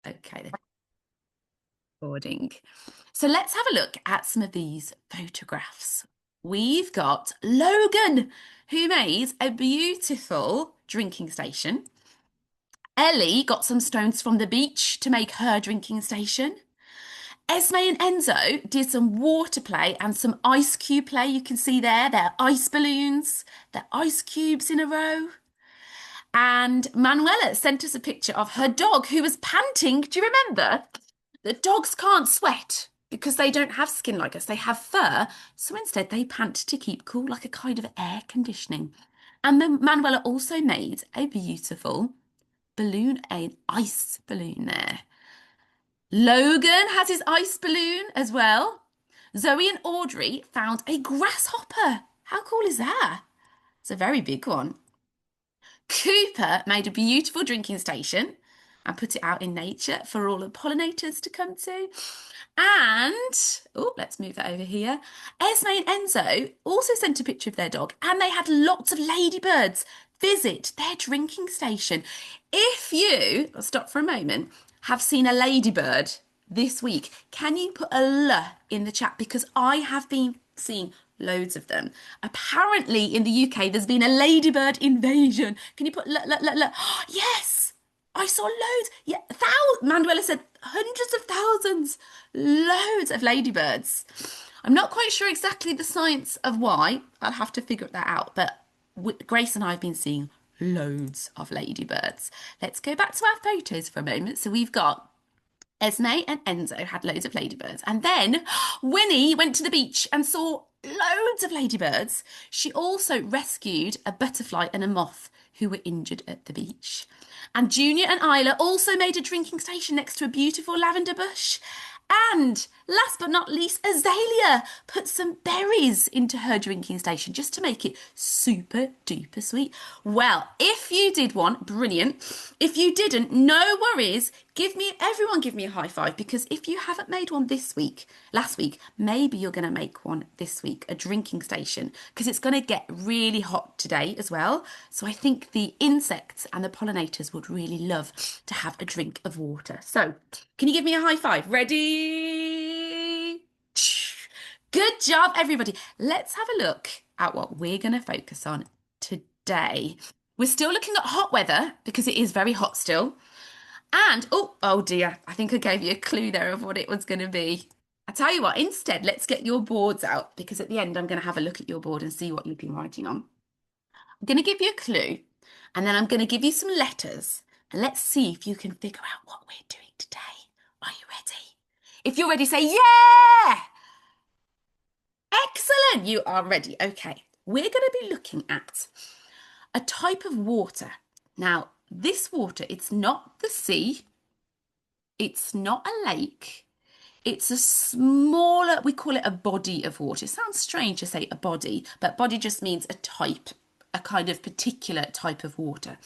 Okay, the recording. So let's have a look at some of these photographs. We've got Logan, who made a beautiful drinking station. Ellie got some stones from the beach to make her drinking station. Esme and Enzo did some water play and some ice cube play. You can see there, they're ice balloons, they're ice cubes in a row. And Manuela sent us a picture of her dog who was panting. Do you remember? The dogs can't sweat because they don't have skin like us, they have fur. So instead, they pant to keep cool, like a kind of air conditioning. And then Manuela also made a beautiful balloon, an ice balloon there. Logan has his ice balloon as well. Zoe and Audrey found a grasshopper. How cool is that? It's a very big one. Cooper made a beautiful drinking station and put it out in nature for all the pollinators to come to. And, oh, let's move that over here. Esme and Enzo also sent a picture of their dog, and they had lots of ladybirds visit their drinking station. If you, I'll stop for a moment, have seen a ladybird this week, can you put a L in the chat? Because I have been seeing loads of them. Apparently in the UK, there's been a ladybird invasion. Can you put L? Yes, I saw loads. Yeah, Manuela said hundreds of thousands, loads of ladybirds. I'm not quite sure exactly the science of why. I'll have to figure that out. But Grace and I have been seeing loads of ladybirds. Let's go back to our photos for a moment. So we've got Esme and Enzo had loads of ladybirds. And then Winnie went to the beach and saw loads of ladybirds. She also rescued a butterfly and a moth who were injured at the beach. And Junior and Isla also made a drinking station next to a beautiful lavender bush. And last but not least, Azalea put some berries into her drinking station just to make it super duper sweet. Well, if you did one, brilliant. If you didn't, no worries. Everyone give me a high five, because if you haven't made one last week, maybe you're going to make one this week, a drinking station, because it's going to get really hot today as well. So I think the insects and the pollinators would really love to have a drink of water. So can you give me a high five? Ready? Good job, everybody. Let's have a look at what we're going to focus on today. We're still looking at hot weather because it is very hot still. And, oh dear, I think I gave you a clue there of what it was going to be. I tell you what, instead, let's get your boards out, because at the end, I'm going to have a look at your board and see what you've been writing on. I'm going to give you a clue, and then I'm going to give you some letters, and let's see if you can figure out what we're doing today. Are you ready? If you're ready, say yeah! Excellent, you are ready. Okay, we're going to be looking at a type of water. Now, this water, it's not the sea, it's not a lake, it's a smaller, we call it a body of water. It sounds strange to say a body, but body just means a type, a kind of particular type of water.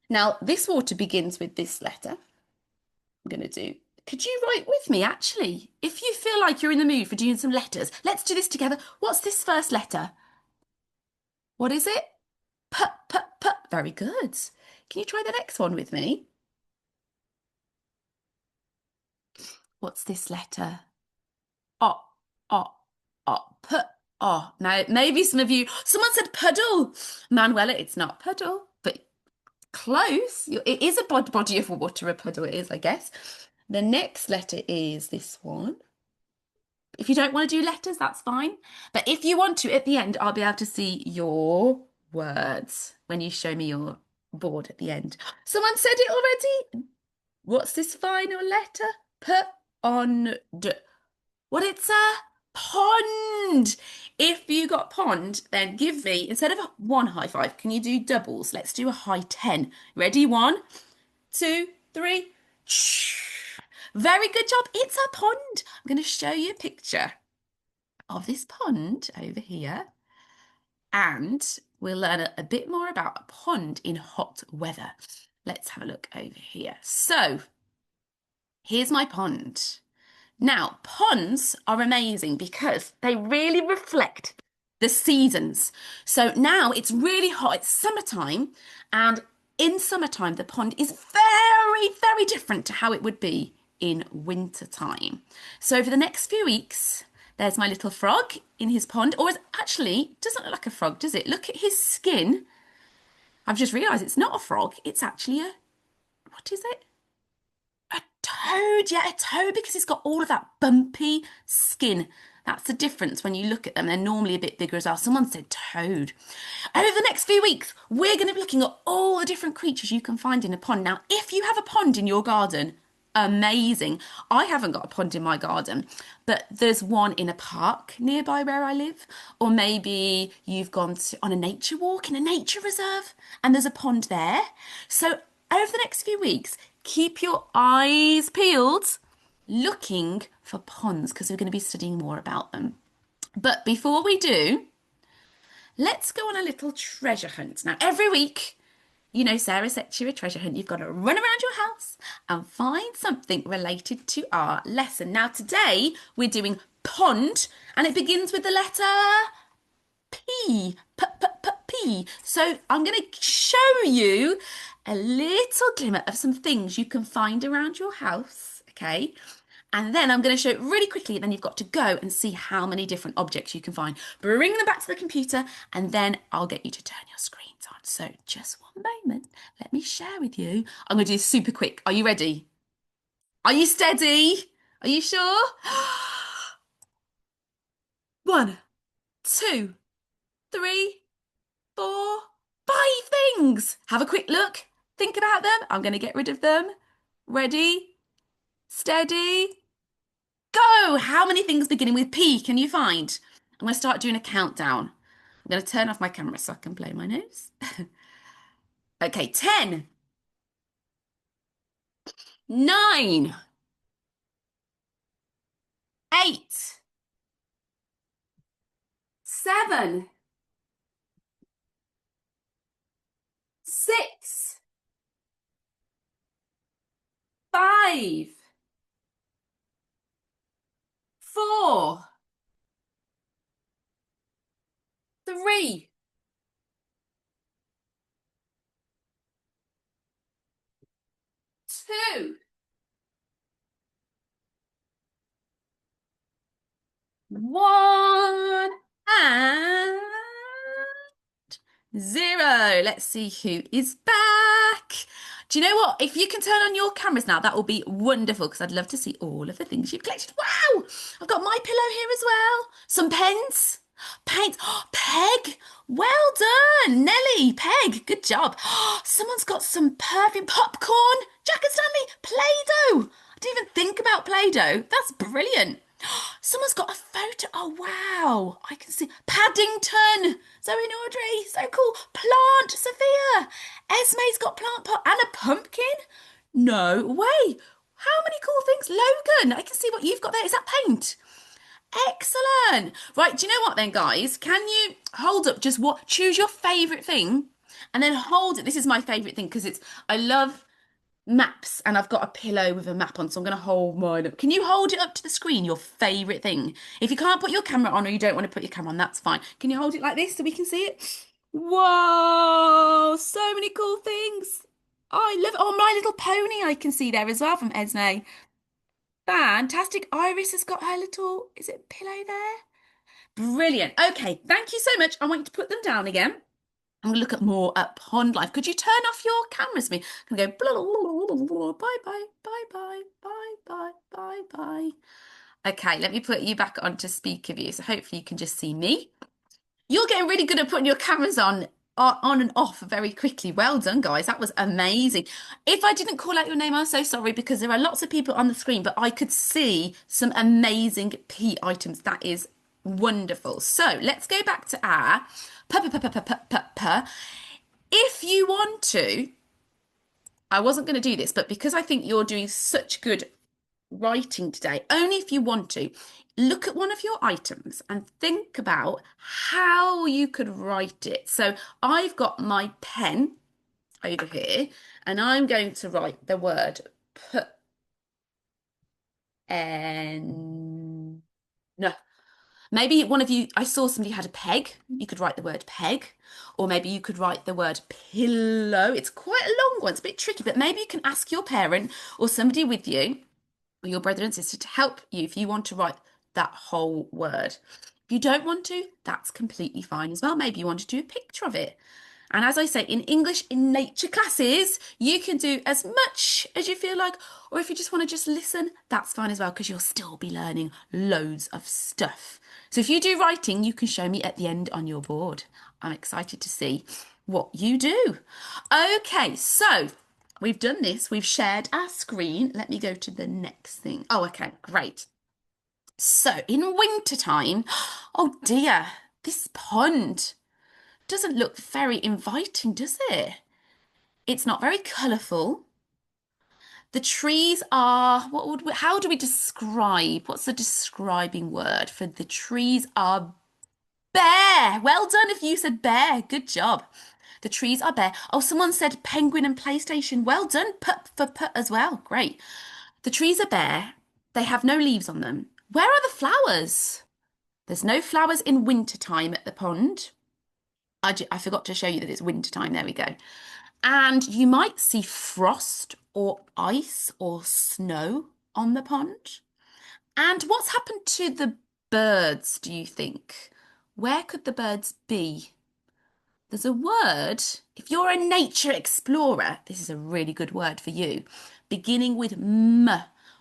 Now, this water begins with this letter. I'm going to do, could you write with me, actually? If you feel like you're in the mood for doing some letters, let's do this together. What's this first letter? What is it? P. Very good. Can you try the next one with me? What's this letter? O. P. Oh, now maybe some of you, someone said puddle. Manuela, it's not puddle, but close. It is a body of water, a puddle it is, I guess. The next letter is this one. If you don't want to do letters, that's fine. But if you want to, at the end, I'll be able to see your words when you show me your board at the end. Someone said it already. What's this final letter? Pond. What, it's a pond. If you got pond, then give me, instead of one high five, can you do doubles? Let's do a high 10. Ready? 1, 2, 3. Very good job. It's a pond. I'm going to show you a picture of this pond over here. And we'll learn a bit more about a pond in hot weather. Let's have a look over here. So here's my pond. Now, ponds are amazing because they really reflect the seasons. So now it's really hot, it's summertime, and In summertime, the pond is very, very different to how it would be in wintertime. So over the next few weeks, there's my little frog in his pond, or actually, doesn't look like a frog, does it? Look at his skin. I've just realised it's not a frog. It's actually what is it? A toad. Yeah, a toad because it's got all of that bumpy skin. That's the difference when you look at them. They're normally a bit bigger as well. Someone said toad. Over the next few weeks, we're going to be looking at all the different creatures you can find in a pond. Now, if you have a pond in your garden, amazing. I haven't got a pond in my garden, but there's one in a park nearby where I live. Or maybe you've gone on a nature walk in a nature reserve and there's a pond there. So, over the next few weeks, keep your eyes peeled looking for ponds because we're going to be studying more about them. But before we do, let's go on a little treasure hunt. Now, every week, you know, Sarah sets you a treasure hunt. You've got to run around your house and find something related to our lesson. Now, today we're doing pond, and it begins with the letter P. P. So I'm going to show you a little glimmer of some things you can find around your house. Okay. And then I'm going to show it really quickly. Then you've got to go and see how many different objects you can find. Bring them back to the computer, and then I'll get you to turn your screens on. So just one moment. Let me share with you. I'm going to do this super quick. Are you ready? Are you steady? Are you sure? One, two, three, four, five things. Have a quick look. Think about them. I'm going to get rid of them. Ready? Steady? Go! How many things beginning with P can you find? I'm going to start doing a countdown. I'm going to turn off my camera so I can blow my nose. Okay, 10, 9, 8, 7, 6, 5, 4, 3, 2, 1, and 0. Let's see who is back. Do you know what? If you can turn on your cameras now, that will be wonderful because I'd love to see all of the things you've collected. Wow! I've got my pillow here as well. Some pens, paint. Oh, Peg, well done. Nelly, Peg, good job. Oh, someone's got some perfume, popcorn, Jack and Stanley, Play-Doh. I didn't even think about Play-Doh. That's brilliant. Someone's got a photo. Oh, wow. I can see Paddington. Zoe and Audrey. So cool. Plant. Sophia. Esme's got plant pot and a pumpkin. No way. How many cool things? Logan, I can see what you've got there. Is that paint? Excellent. Right. Do you know what then, guys? Can you hold up just what? Choose your favourite thing and then hold it. This is my favourite thing because I love maps and I've got a pillow with a map on, so I'm going to hold mine up. Can you hold it up to the screen, your favourite thing? If you can't put your camera on or you don't want to put your camera on, that's fine. Can you hold it like this so we can see it? Whoa, so many cool things. Oh, I love it. Oh, My Little Pony I can see there as well from Esme. Fantastic. Iris has got her little, is it pillow there? Brilliant. Okay, thank you so much. I want you to put them down again. I'm going to look at more at pond life. Could you turn off your cameras for me? I'm going to go blah, blah, blah, blah, blah, bye, bye, bye, bye, bye, bye, bye, bye. Okay, let me put you back onto speaker view. So hopefully you can just see me. You're getting really good at putting your cameras on and off very quickly. Well done, guys. That was amazing. If I didn't call out your name, I'm so sorry because there are lots of people on the screen, but I could see some amazing P items. That is wonderful. So let's go back to our if you want to, I wasn't going to do this, but because I think you're doing such good writing today, only if you want to, look at one of your items and think about how you could write it. So I've got my pen over here, and I'm going to write the word pen. No. Maybe one of you, I saw somebody had a peg. You could write the word peg, or maybe you could write the word pillow. It's quite a long one, it's a bit tricky, but maybe you can ask your parent or somebody with you, or your brother and sister, to help you if you want to write that whole word. If you don't want to, that's completely fine as well. Maybe you want to do a picture of it. And as I say, in English in nature classes, you can do as much as you feel like, or if you just want to just listen, that's fine as well, because you'll still be learning loads of stuff. So if you do writing, you can show me at the end on your board. I'm excited to see what you do. Okay, so we've done this. We've shared our screen. Let me go to the next thing. Oh, okay, great. So in winter time, oh dear, this pond doesn't look very inviting, does it? It's not very colourful. The trees are, how do we describe? What's the describing word for the trees are bare. Well done if you said bare. Good job. The trees are bare. Oh, someone said penguin and PlayStation. Well done. Put for put as well. Great. The trees are bare. They have no leaves on them. Where are the flowers? There's no flowers in winter time at the pond. I forgot to show you that it's winter time. There we go. And you might see frost or ice or snow on the pond. And what's happened to the birds, do you think? Where could the birds be? There's a word, if you're a nature explorer, this is a really good word for you, beginning with M.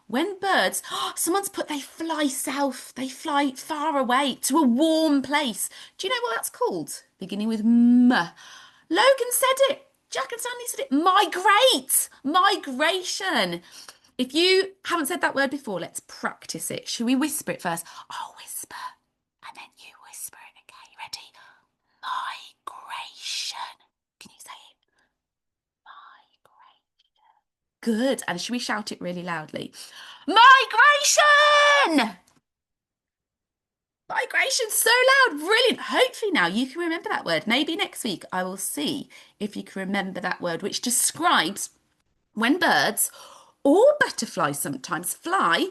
When birds, someone's put they fly south, they fly far away to a warm place. Do you know what that's called? Beginning with M. Logan said it. Jack and Stanley said it. Migrate. Migration. If you haven't said that word before, let's practice it. Shall we whisper it first? I'll whisper and then you whisper it. Okay, ready? Migration. Can you say it? Migration. Good. And should we shout it really loudly? Migration! Migration, so loud, brilliant. Hopefully now you can remember that word. Maybe next week I will see if you can remember that word, which describes when birds or butterflies sometimes fly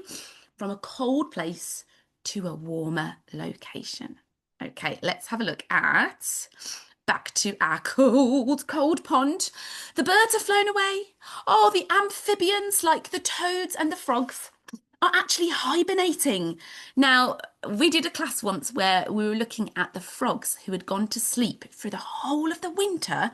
from a cold place to a warmer location. Okay, let's have a look at back to our cold pond. The birds have flown away. Oh, the amphibians like the toads and the frogs are actually hibernating. Now, we did a class once where we were looking at the frogs who had gone to sleep through the whole of the winter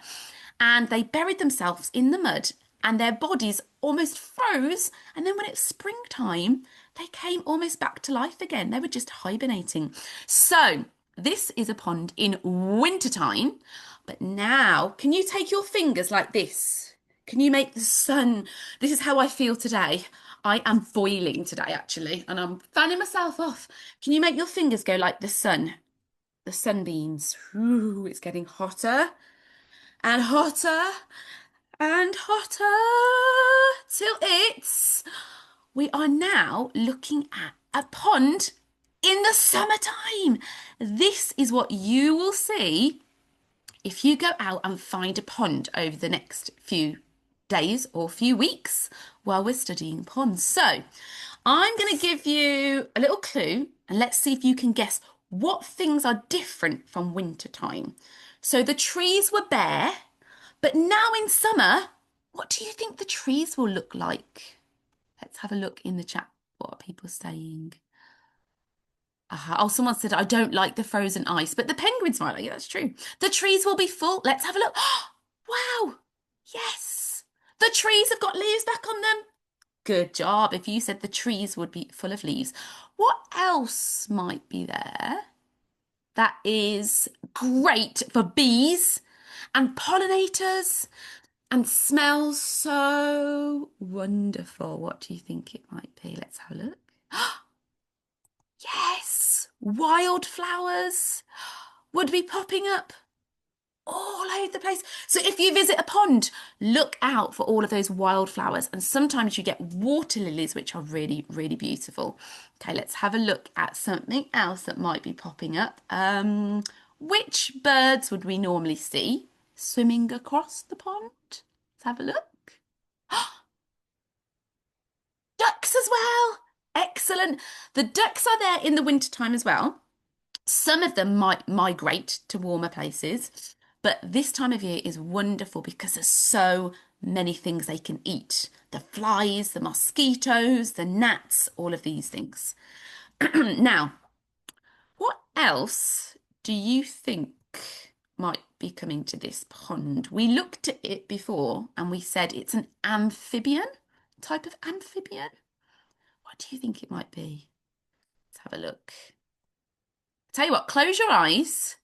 and they buried themselves in the mud and their bodies almost froze. And then when it's springtime, they came almost back to life again. They were just hibernating. So, this is a pond in wintertime. But now, can you take your fingers like this? Can you make the sun? This is how I feel today. I am boiling today, actually, and I'm fanning myself off. Can you make your fingers go like the sun? The sunbeams. Ooh, it's getting hotter and hotter and hotter till it's. We are now looking at a pond in the summertime. This is what you will see if you go out and find a pond over the next few days or few weeks while we're studying ponds. So I'm going to give you a little clue and let's see if you can guess what things are different from winter time. So the trees were bare, but now in summer, what do you think the trees will look like? Let's have a look in the chat. What are people saying? Oh, someone said, I don't like the frozen ice, but the penguins might like it. That's true. The trees will be full. Let's have a look. Wow. Yes. The trees have got leaves back on them. Good job. If you said the trees would be full of leaves. What else might be there? That is great for bees and pollinators and smells so wonderful. What do you think it might be? Let's have a look. Yes, wildflowers would be popping up all over the place. So if you visit a pond, look out for all of those wildflowers. And sometimes you get water lilies, which are really, really beautiful. Okay, let's have a look at something else that might be popping up. Which birds would we normally see swimming across the pond? Let's have a look. Ducks as well. Excellent. The ducks are there in the wintertime as well. Some of them might migrate to warmer places, but this time of year is wonderful because there's so many things they can eat. The flies, the mosquitoes, the gnats, all of these things. Now, what else do you think might be coming to this pond? We looked at it before and we said it's an amphibian, type of amphibian. What do you think it might be? Let's have a look. Tell you what, close your eyes.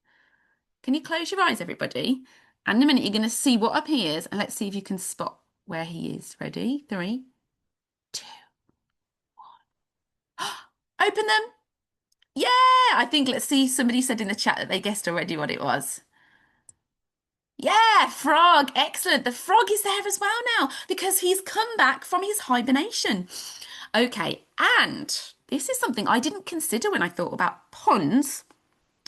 Can you close your eyes, everybody? And in a minute, you're going to see what appears, and let's see if you can spot where he is. Ready? 3, 2, 1. Open them. Yeah, I think, let's see, somebody said in the chat that they guessed already what it was. Yeah, frog. Excellent. The frog is there as well now because he's come back from his hibernation. Okay, and this is something I didn't consider when I thought about ponds.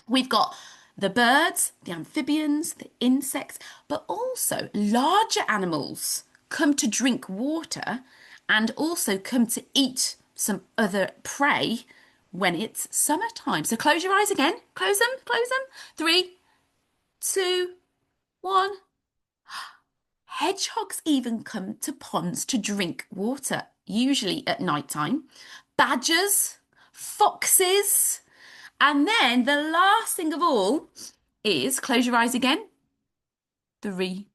We've got the birds, the amphibians, the insects, but also larger animals come to drink water and also come to eat some other prey when it's summertime. So close your eyes again. Close them, close them. 3, 2, 1. Hedgehogs even come to ponds to drink water, usually at night time. Badgers, foxes, and then the last thing of all is close your eyes again. 3,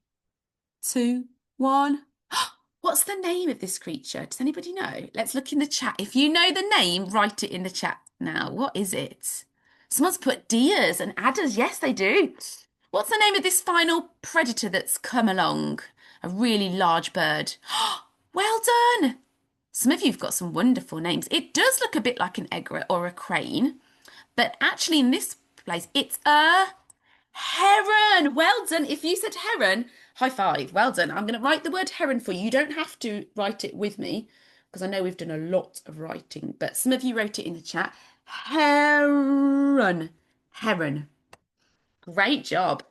2, 1. What's the name of this creature? Does anybody know? Let's look in the chat. If you know the name, write it in the chat now. What is it? Someone's put deers and adders. Yes, they do. What's the name of this final predator that's come along? A really large bird. Well done. Some of you've got some wonderful names. It does look a bit like an egret or a crane, but actually in this place, it's a heron. Well done. If you said heron, high five. Well done. I'm going to write the word heron for you. You don't have to write it with me because I know we've done a lot of writing, but some of you wrote it in the chat. Heron. Heron. Great job.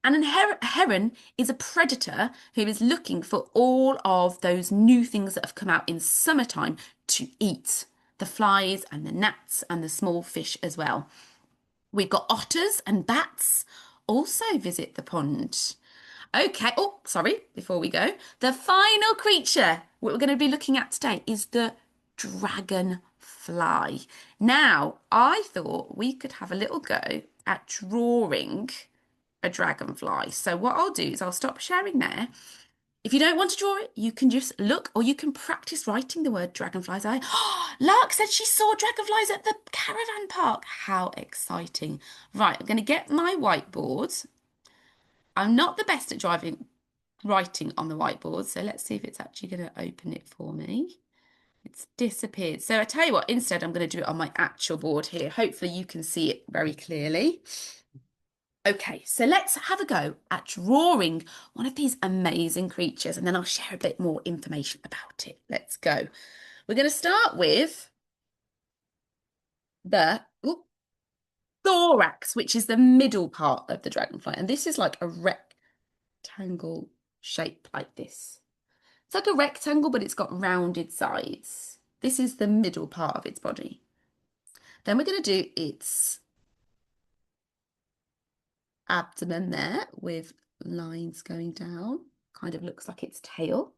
And a heron is a predator who is looking for all of those new things that have come out in summertime to eat. The flies and the gnats and the small fish as well. We've got otters and bats also visit the pond. Okay, oh, sorry, before we go. The final creature what we're going to be looking at today is the dragonfly. Now, I thought we could have a little go at drawing a dragonfly. So what I'll do is I'll stop sharing there. If you don't want to draw it, you can just look or you can practice writing the word dragonflies. Lark said she saw dragonflies at the caravan park. How exciting. Right, I'm going to get my whiteboard. I'm not the best at writing on the whiteboard, so let's see if it's actually going to open it for me. It's disappeared. So I tell you what, instead I'm going to do it on my actual board here. Hopefully you can see it very clearly. Okay, so let's have a go at drawing one of these amazing creatures, and then I'll share a bit more information about it. Let's go. We're going to start with the thorax, which is the middle part of the dragonfly. And this is like a rectangle shape like this. It's like a rectangle, but it's got rounded sides. This is the middle part of its body. Then we're going to do its abdomen there with lines going down. Kind of looks like its tail.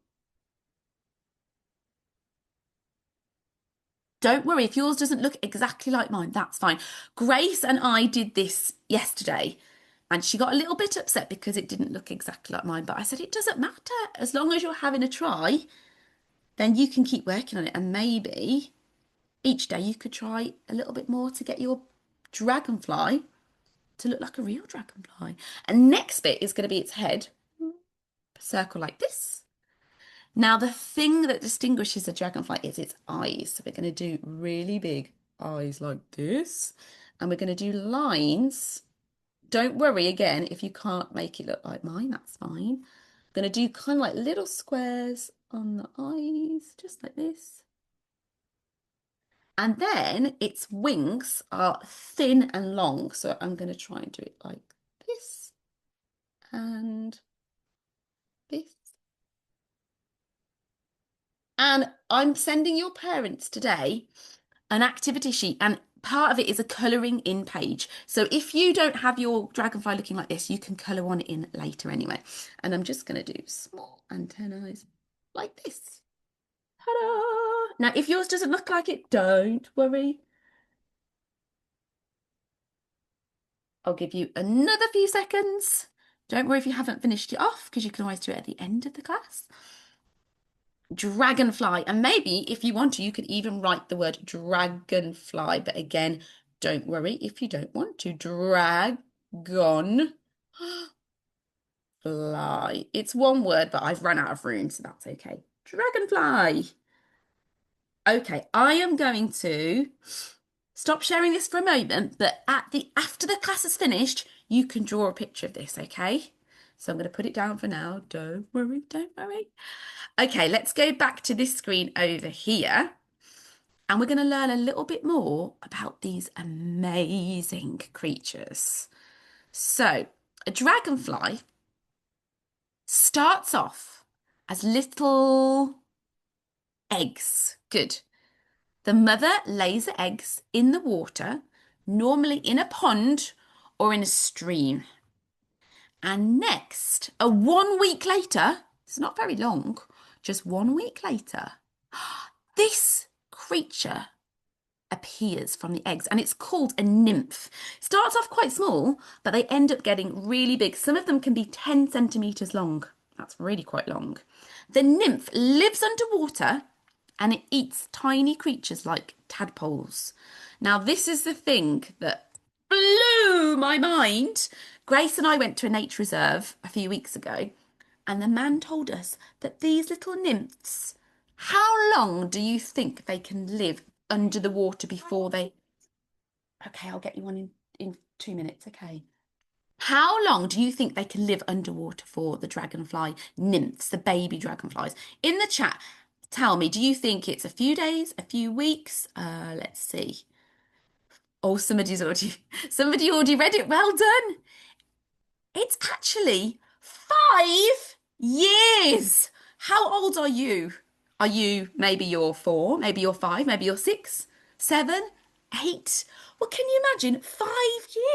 Don't worry, if yours doesn't look exactly like mine, that's fine. Grace and I did this yesterday, and she got a little bit upset because it didn't look exactly like mine. But I said, it doesn't matter. As long as you're having a try, then you can keep working on it. And maybe each day you could try a little bit more to get your dragonfly to look like a real dragonfly. And next bit is going to be its head. A circle like this. Now, the thing that distinguishes a dragonfly is its eyes. So we're going to do really big eyes like this. And we're going to do lines. Don't worry, again, if you can't make it look like mine, that's fine. I'm going to do kind of like little squares on the eyes, just like this. And then its wings are thin and long. So I'm going to try and do it like this and this. And I'm sending your parents today an activity sheet, and part of it is a colouring in page. So if you don't have your dragonfly looking like this, you can colour one in later anyway. And I'm just going to do small antennae like this. Ta-da! Now, if yours doesn't look like it, don't worry. I'll give you another few seconds. Don't worry if you haven't finished it off, because you can always do it at the end of the class. Dragonfly. And maybe if you want to, you could even write the word dragonfly. But again, don't worry if you don't want to. Dragon fly. It's one word, but I've run out of room, so that's okay. Dragonfly. Okay, I am going to stop sharing this for a moment, but after the class is finished, you can draw a picture of this, okay? So I'm going to put it down for now. Don't worry, don't worry. Okay, let's go back to this screen over here. And we're going to learn a little bit more about these amazing creatures. So, a dragonfly starts off as little eggs. Good. The mother lays the eggs in the water, normally in a pond or in a stream. And next, 1 week later, it's not very long, just 1 week later, this creature appears from the eggs, and it's called a nymph. Starts off quite small, but they end up getting really big. Some of them can be 10 centimeters long. That's really quite long. The nymph lives underwater and it eats tiny creatures like tadpoles. Now, this is the thing that blew my mind. Grace and I went to a nature reserve a few weeks ago, and the man told us that these little nymphs, how long do you think they can live under the water before they... Okay, I'll get you one in 2 minutes, okay. How long do you think they can live underwater for, the dragonfly nymphs, the baby dragonflies? In the chat, tell me, do you think it's a few days, a few weeks? Let's see. Oh, somebody already read it. Well done. It's actually 5 years. How old are you? Are you, maybe you're 4, maybe you're 5, maybe you're 6, 7, 8? Well, can you imagine 5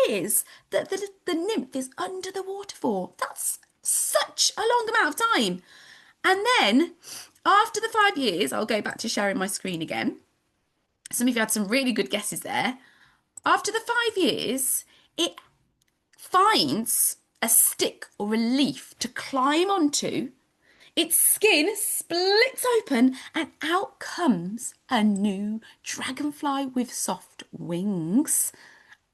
years that the nymph is under the water for? That's such a long amount of time. And then after the 5 years, I'll go back to sharing my screen again. Some of you had some really good guesses there. After the 5 years, it finds a stick or a leaf to climb onto. Its skin splits open and out comes a new dragonfly with soft wings.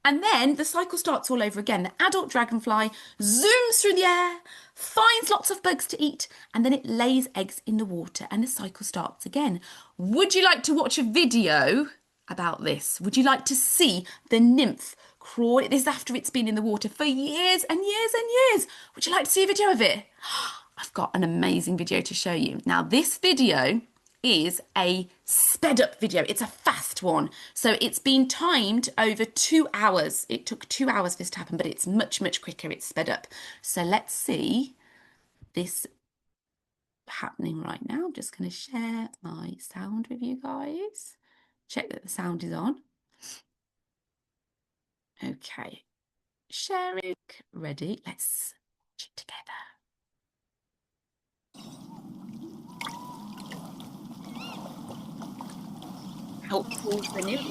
And then the cycle starts all over again. The adult dragonfly zooms through the air, finds lots of bugs to eat, and then it lays eggs in the water and the cycle starts again. Would you like to watch a video about this? Would you like to see the nymph crawl? This is after it's been in the water for years and years and years. Would you like to see a video of it? I've got an amazing video to show you. Now, this video is a sped up video. It's a fast one. So it's been timed over 2 hours. It took 2 hours for this to happen, but it's much, much quicker. It's sped up. So let's see this happening right now. I'm just going to share my sound with you guys. Check that the sound is on. Okay. Sharing. Ready. Let's watch it together. Out towards the nymph.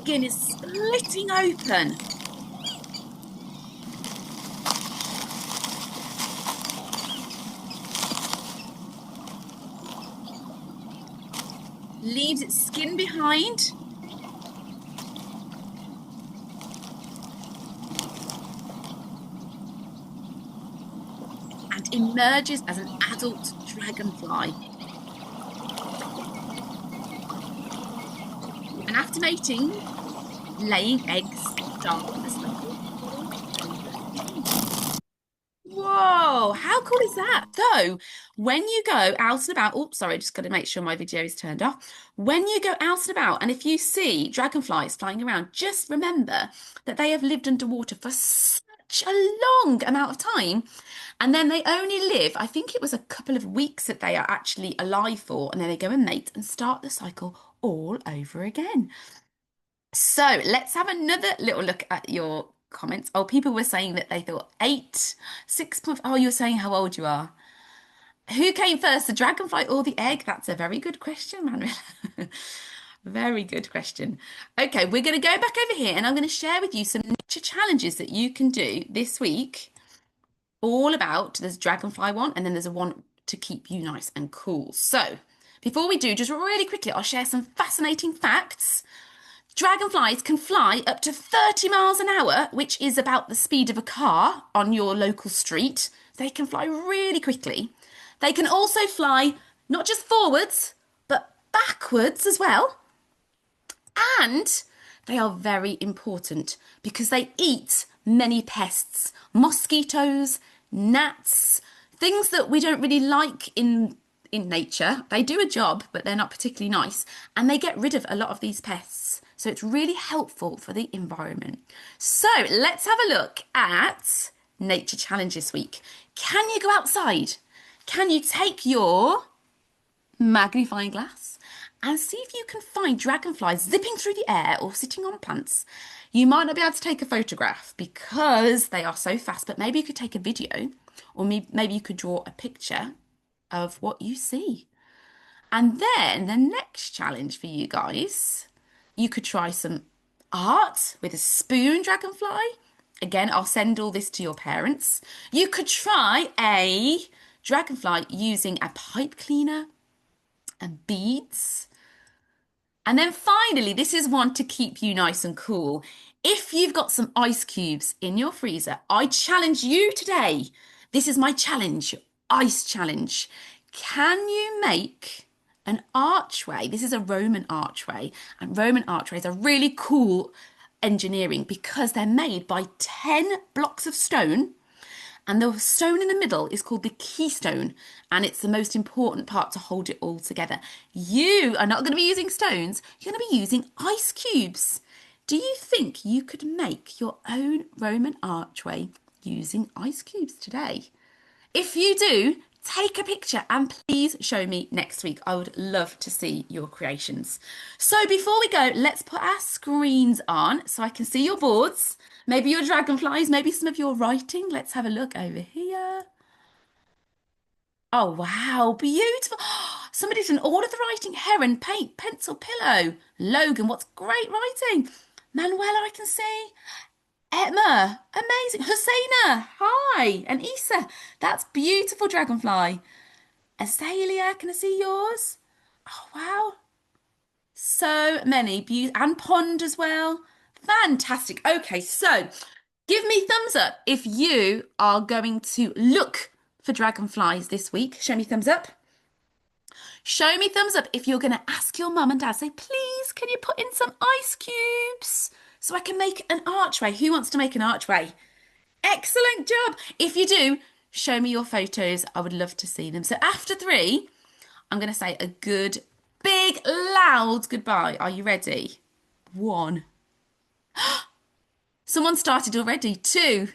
Skin is splitting open. Leaves its skin behind. And emerges as an adult dragonfly. And after mating, laying eggs start the cycle. Whoa! Wow, how cool is that? So, when you go out and about, oh, sorry, just got to make sure my video is turned off. When you go out and about, and if you see dragonflies flying around, just remember that they have lived underwater for such a long amount of time. And then they only live, I think it was a couple of weeks that they are actually alive for, and then they go and mate and start the cycle all over again. So let's have another little look at your comments. Oh, people were saying that they thought 6 point. Oh, you were saying how old you are. Who came first, the dragonfly or the egg? That's a very good question, Manuel. Very good question. Okay, we're going to go back over here and I'm going to share with you some nature challenges that you can do this week. All about, there's a dragonfly one and then there's a one to keep you nice and cool. So before we do, just really quickly, I'll share some fascinating facts. Dragonflies can fly up to 30 miles an hour, which is about the speed of a car on your local street. They can fly really quickly. They can also fly not just forwards, but backwards as well. And they are very important because they eat many pests, mosquitoes, gnats, things that we don't really like in nature. They do a job, but they're not particularly nice, and they get rid of a lot of these pests. So it's really helpful for the environment. So let's have a look at Nature Challenge this week. Can you go outside? Can you take your magnifying glass and see if you can find dragonflies zipping through the air or sitting on plants? You might not be able to take a photograph because they are so fast, but maybe you could take a video or maybe you could draw a picture of what you see. And then the next challenge for you guys, you could try some art with a spoon dragonfly. Again, I'll send all this to your parents. You could try a dragonfly using a pipe cleaner and beads. And then finally, this is one to keep you nice and cool. If you've got some ice cubes in your freezer, I challenge you today. This is my challenge, ice challenge. Can you make an archway? This is a Roman archway, and Roman archways are really cool engineering because they're made by 10 blocks of stone. And the stone in the middle is called the keystone, and it's the most important part to hold it all together. You are not going to be using stones, you're going to be using ice cubes. Do you think you could make your own Roman archway using ice cubes today? If you do, take a picture and please show me next week. I would love to see your creations. So before we go, let's put our screens on so I can see your boards. Maybe your dragonflies, maybe some of your writing. Let's have a look over here. Oh, wow, beautiful. Somebody's done all of the writing. Heron, paint, pencil, pillow. Logan, what's great writing. Manuela, I can see. Emma, amazing. Husseina, hi. And Issa, that's beautiful dragonfly. Azalea, can I see yours? Oh, wow. So many. And pond as well. Fantastic. Okay, so give me thumbs up if you are going to look for dragonflies this week. Show me thumbs up. Show me thumbs up if you're going to ask your mum and dad, say, please, can you put in some ice cubes so I can make an archway? Who wants to make an archway? Excellent job. If you do, show me your photos. I would love to see them. So after 3, I'm going to say a good, big, loud goodbye. Are you ready? 1. Someone started already. 2,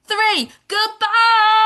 3. Goodbye.